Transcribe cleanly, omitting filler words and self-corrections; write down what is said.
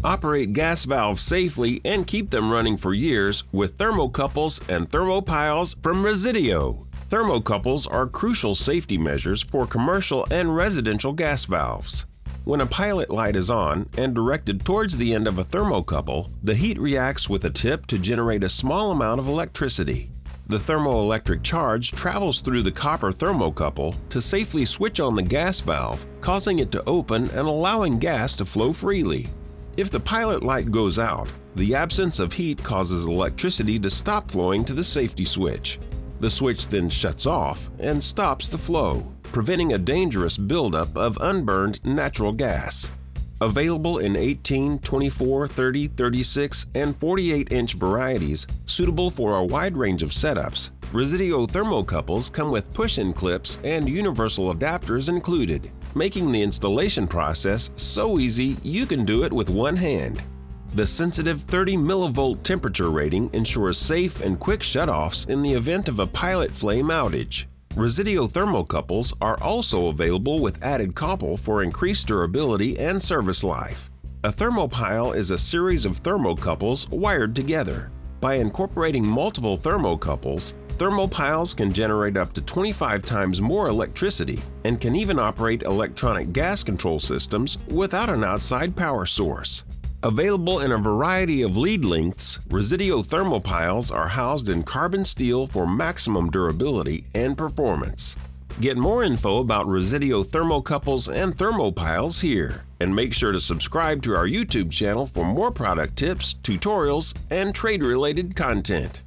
Operate gas valves safely and keep them running for years with Thermocouples and Thermopiles from Resideo. Thermocouples are crucial safety measures for commercial and residential gas valves. When a pilot light is on and directed towards the end of a thermocouple, the heat reacts with a tip to generate a small amount of electricity. The thermoelectric charge travels through the copper thermocouple to safely switch on the gas valve, causing it to open and allowing gas to flow freely. If the pilot light goes out, the absence of heat causes electricity to stop flowing to the safety switch. The switch then shuts off and stops the flow, preventing a dangerous buildup of unburned natural gas. Available in 18, 24, 30, 36, and 48-inch varieties suitable for a wide range of setups, Resideo thermocouples come with push-in clips and universal adapters included, making the installation process so easy you can do it with one hand. The sensitive 30 millivolt temperature rating ensures safe and quick shutoffs in the event of a pilot flame outage. Resideo thermocouples are also available with added couple for increased durability and service life. A Thermopile is a series of thermocouples wired together. By incorporating multiple thermocouples, Thermopiles can generate up to 25 times more electricity and can even operate electronic gas control systems without an outside power source. Available in a variety of lead lengths, Resideo Thermopiles are housed in carbon steel for maximum durability and performance. Get more info about Resideo Thermocouples and Thermopiles here, and make sure to subscribe to our YouTube channel for more product tips, tutorials, and trade-related content.